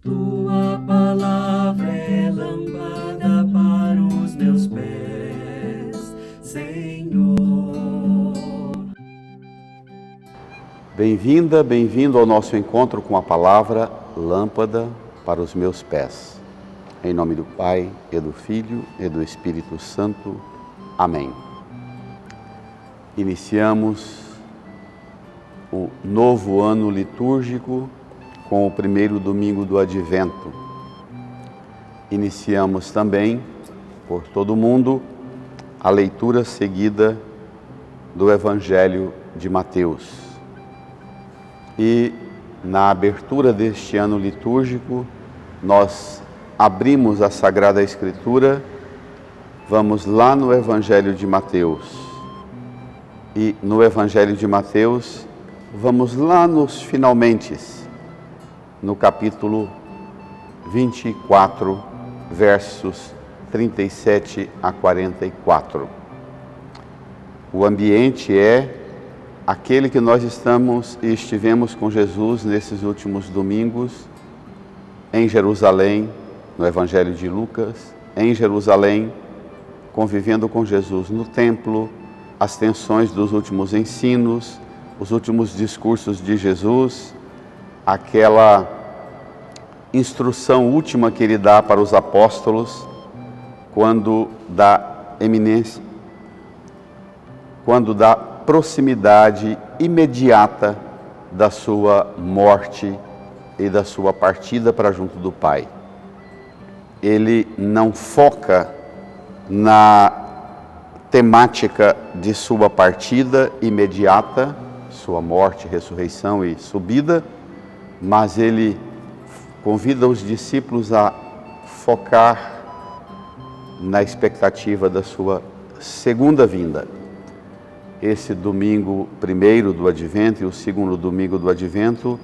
Tua palavra é lâmpada para os meus pés, Senhor. Bem-vinda, bem-vindo ao nosso encontro com a palavra lâmpada para os meus pés. Em nome do Pai, e do Filho, e do Espírito Santo. Amém. Iniciamos o novo ano litúrgico com o primeiro domingo do Advento. Iniciamos também, por todo mundo, a leitura seguida do Evangelho de Mateus. E na abertura deste ano litúrgico, nós abrimos a Sagrada Escritura, vamos lá no Evangelho de Mateus. E no Evangelho de Mateus, vamos lá nos finalmentes, no capítulo 24, versos 37 a 44. O ambiente é aquele que nós estamos e estivemos com Jesus nesses últimos domingos, em Jerusalém, no Evangelho de Lucas, em Jerusalém, convivendo com Jesus no templo, as tensões dos últimos ensinos, os últimos discursos de Jesus, aquela instrução última que ele dá para os apóstolos, quando dá proximidade imediata da sua morte e da sua partida para junto do Pai. Ele não foca na temática de sua partida imediata, sua morte, ressurreição e subida, mas ele convida os discípulos a focar na expectativa da sua segunda vinda. Esse domingo primeiro do Advento e o segundo domingo do Advento,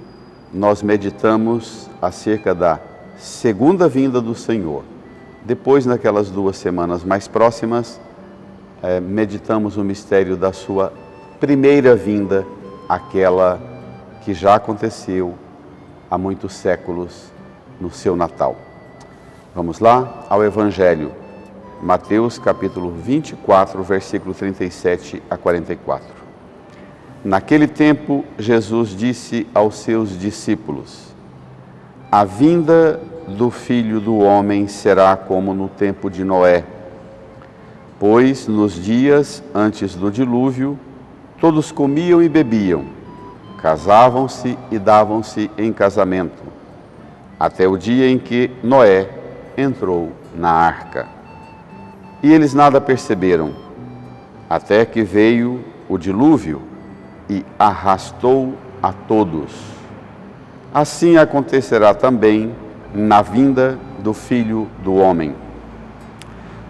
nós meditamos acerca da segunda vinda do Senhor. Depois, naquelas 2 semanas mais próximas, meditamos o mistério da sua primeira vinda, aquela que já aconteceu há muitos séculos no seu Natal. Vamos lá ao Evangelho. Mateus capítulo 24, versículo 37 a 44. Naquele tempo, Jesus disse aos seus discípulos: a vinda do Filho do Homem será como no tempo de Noé. Pois nos dias antes do dilúvio, todos comiam e bebiam, casavam-se e davam-se em casamento, até o dia em que Noé entrou na arca. E eles nada perceberam, até que veio o dilúvio e arrastou a todos. Assim acontecerá também na vinda do Filho do Homem.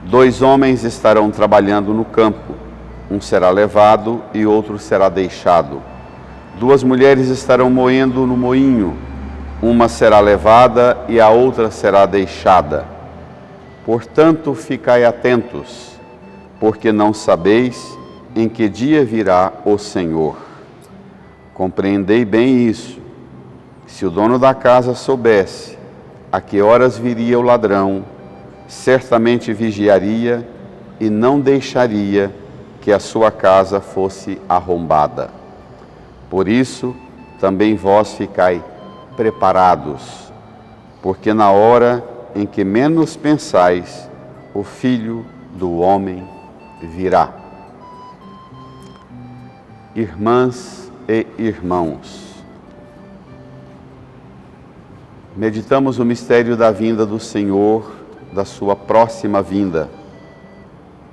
2 homens estarão trabalhando no campo, um será levado e outro será deixado. 2 mulheres estarão moendo no moinho, uma será levada e a outra será deixada. Portanto, ficai atentos, porque não sabeis em que dia virá o Senhor. Compreendei bem isso. Se o dono da casa soubesse a que horas viria o ladrão, certamente vigiaria e não deixaria que a sua casa fosse arrombada. Por isso, também vós ficai preparados, porque na hora em que menos pensais, o Filho do Homem virá. Irmãs e irmãos, meditamos o mistério da vinda do Senhor, da sua próxima vinda,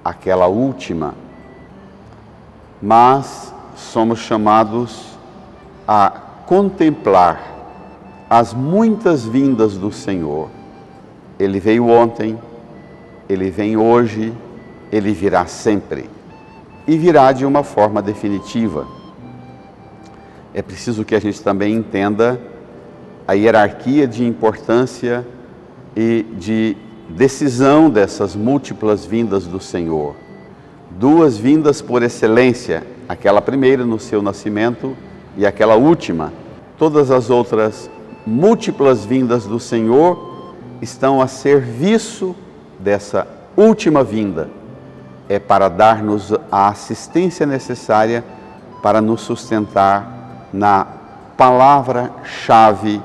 aquela última, mas somos chamados a contemplar as muitas vindas do Senhor. Ele veio ontem, ele vem hoje, ele virá sempre. E virá de uma forma definitiva. É preciso que a gente também entenda a hierarquia de importância e de decisão dessas múltiplas vindas do Senhor. 2 vindas por excelência, aquela primeira no seu nascimento e aquela última. Todas as outras múltiplas vindas do Senhor estão a serviço dessa última vinda. É para dar-nos a assistência necessária para nos sustentar na palavra-chave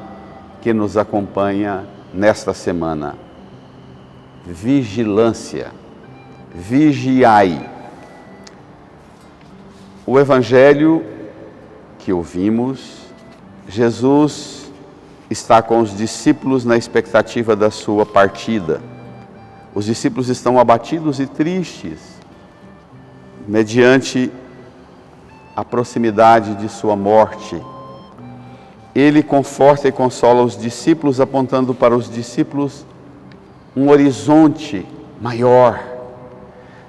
que nos acompanha nesta semana. Vigilância. Vigiai. O Evangelho que ouvimos, Jesus está com os discípulos na expectativa da sua partida. Os discípulos estão abatidos e tristes, mediante a proximidade de sua morte. Ele conforta e consola os discípulos, apontando para os discípulos um horizonte maior.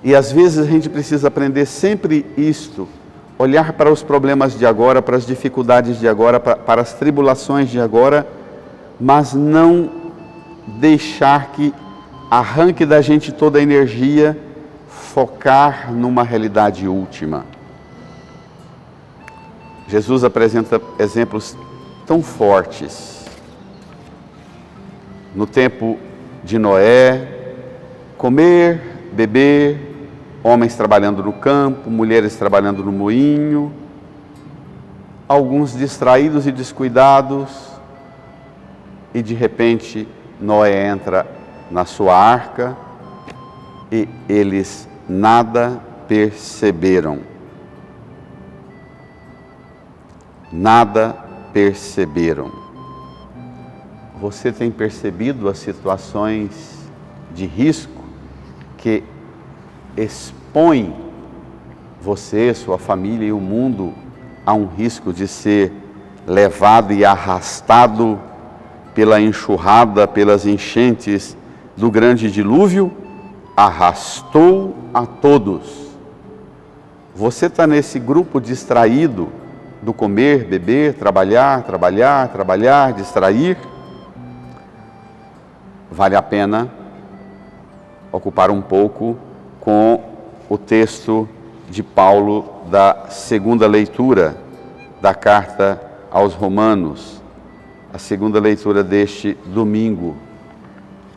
E às vezes a gente precisa aprender sempre isto, olhar para os problemas de agora, para as dificuldades de agora, para as tribulações de agora, mas não deixar que arranque da gente toda a energia, focar numa realidade última. Jesus apresenta exemplos tão fortes. No tempo de Noé, comer, beber, homens trabalhando no campo, mulheres trabalhando no moinho, alguns distraídos e descuidados, e de repente Noé entra na sua arca e eles nada perceberam. Nada perceberam. Você tem percebido as situações de risco que expõem você, sua família e o mundo a um risco de ser levado e arrastado pela enxurrada, pelas enchentes do grande dilúvio? Arrastou a todos. Você está nesse grupo distraído do comer, beber, trabalhar, distrair? Vale a pena ocupar um pouco com o texto de Paulo da segunda leitura da carta aos Romanos, a segunda leitura deste domingo.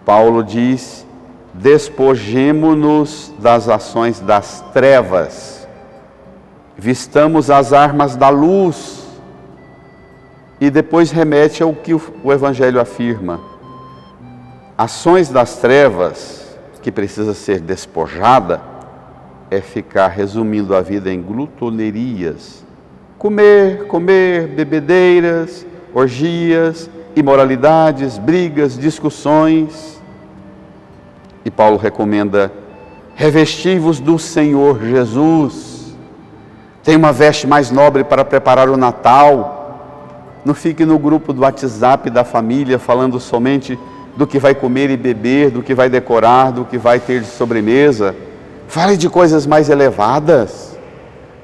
Paulo diz: despojemo-nos das ações das trevas, vistamos as armas da luz. E depois remete ao que o Evangelho afirma. Ações das trevas que precisa ser despojada é ficar resumindo a vida em glutonerias, comer, bebedeiras, orgias, imoralidades, brigas, discussões. E Paulo recomenda: revesti-vos do Senhor Jesus. Tem uma veste mais nobre para preparar o Natal. Não fique no grupo do WhatsApp da família falando somente do que vai comer e beber, do que vai decorar, do que vai ter de sobremesa. Fale de coisas mais elevadas.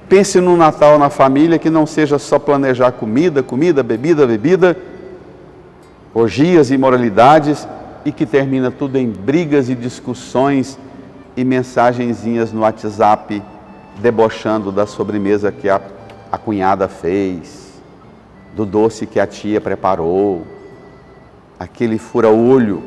Pense no Natal na família, que não seja só planejar comida, bebida, orgias e imoralidades, e que termina tudo em brigas e discussões e mensagenzinhas no WhatsApp, debochando da sobremesa que a cunhada fez, do doce que a tia preparou, aquele fura-olho.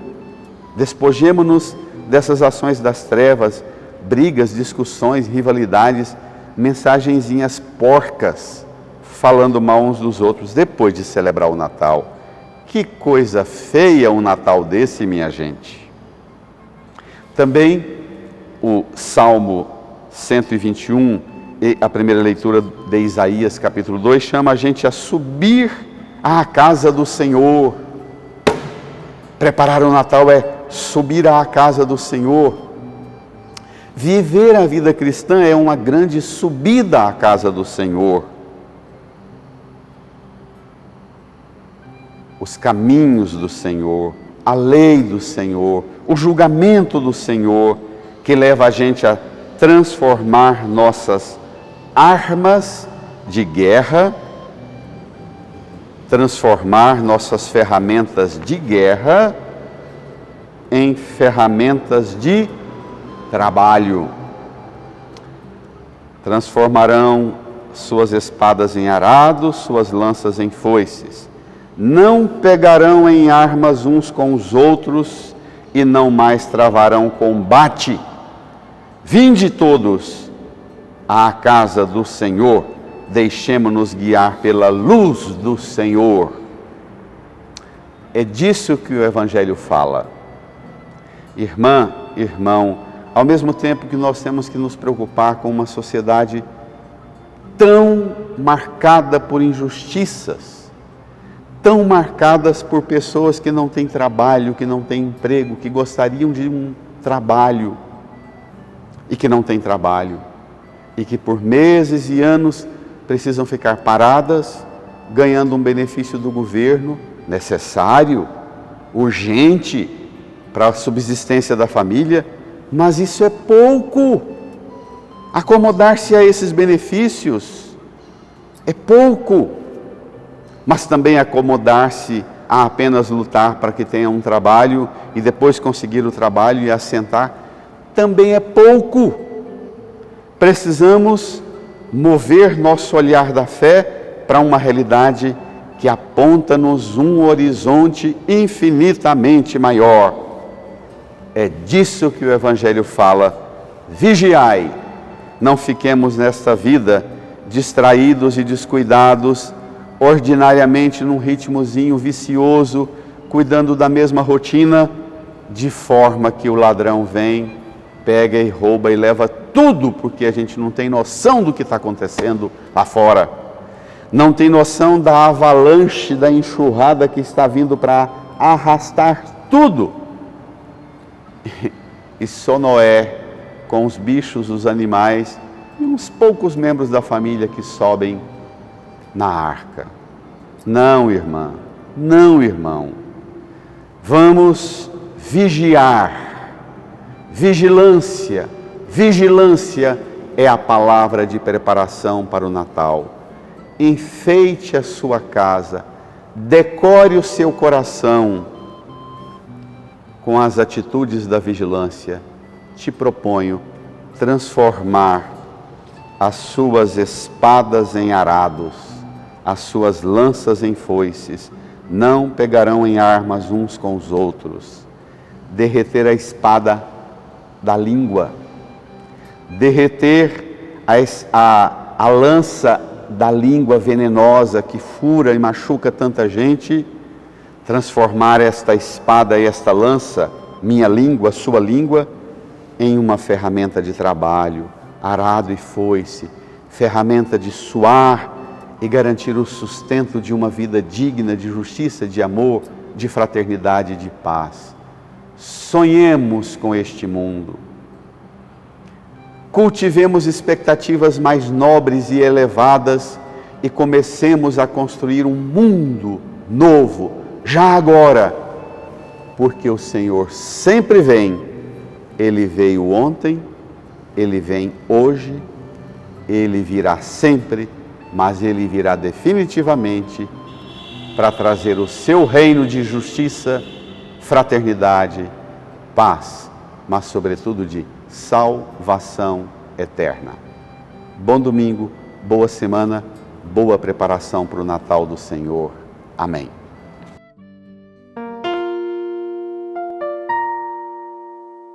Despojemo-nos dessas ações das trevas, brigas, discussões, rivalidades, mensagenzinhas porcas, falando mal uns dos outros depois de celebrar o Natal. Que coisa feia um Natal desse, minha gente. Também o Salmo 121 e a primeira leitura de Isaías, capítulo 2, chama a gente a subir à casa do Senhor. Preparar o Natal é subir à casa do Senhor. Viver a vida cristã é uma grande subida à casa do Senhor. Os caminhos do Senhor, a lei do Senhor, o julgamento do Senhor, que leva a gente a transformar nossas armas de guerra, transformar nossas ferramentas de guerra em ferramentas de trabalho. Transformarão suas espadas em arados, suas lanças em foices. não pegarão em armas uns com os outros e não mais travarão combate. Vinde todos à casa do Senhor, deixemo-nos guiar pela luz do Senhor. É disso que o Evangelho fala. Irmã, irmão, ao mesmo tempo que nós temos que nos preocupar com uma sociedade tão marcada por injustiças, tão marcadas por pessoas que não têm trabalho, que não têm emprego, que gostariam de um trabalho e que não têm trabalho, e que por meses e anos precisam ficar paradas, ganhando um benefício do governo necessário, urgente, para a subsistência da família, mas isso é pouco. Acomodar-se a esses benefícios é pouco, mas também acomodar-se a apenas lutar para que tenha um trabalho e depois conseguir o trabalho e assentar, também é pouco. Precisamos mover nosso olhar da fé para uma realidade que aponta-nos um horizonte infinitamente maior. É disso que o Evangelho fala. Vigiai, não fiquemos nesta vida distraídos e descuidados, ordinariamente num ritmozinho vicioso, cuidando da mesma rotina, de forma que o ladrão vem, pega e rouba e leva tudo, porque a gente não tem noção do que está acontecendo lá fora. Não tem noção da avalanche, da enxurrada que está vindo para arrastar tudo. E só Noé, com os bichos, os animais e uns poucos membros da família que sobem na arca. Não, irmã, não, irmão. Vamos vigiar. Vigilância. Vigilância é a palavra de preparação para o Natal. Enfeite a sua casa, decore o seu coração com as atitudes da vigilância. Te proponho transformar as suas espadas em arados, as suas lanças em foices, não pegarão em armas uns com os outros. Derreter a espada da língua, derreter a lança da língua venenosa que fura e machuca tanta gente, transformar esta espada e esta lança, minha língua, sua língua, em uma ferramenta de trabalho, arado e foice, ferramenta de suar e garantir o sustento de uma vida digna de justiça, de amor, de fraternidade e de paz. Sonhemos com este mundo. Cultivemos expectativas mais nobres e elevadas e comecemos a construir um mundo novo, já agora, porque o Senhor sempre vem. Ele veio ontem, Ele vem hoje, Ele virá sempre, mas Ele virá definitivamente para trazer o seu reino de justiça, fraternidade, paz, mas sobretudo de salvação eterna. Bom domingo, boa semana, boa preparação para o Natal do Senhor. Amém.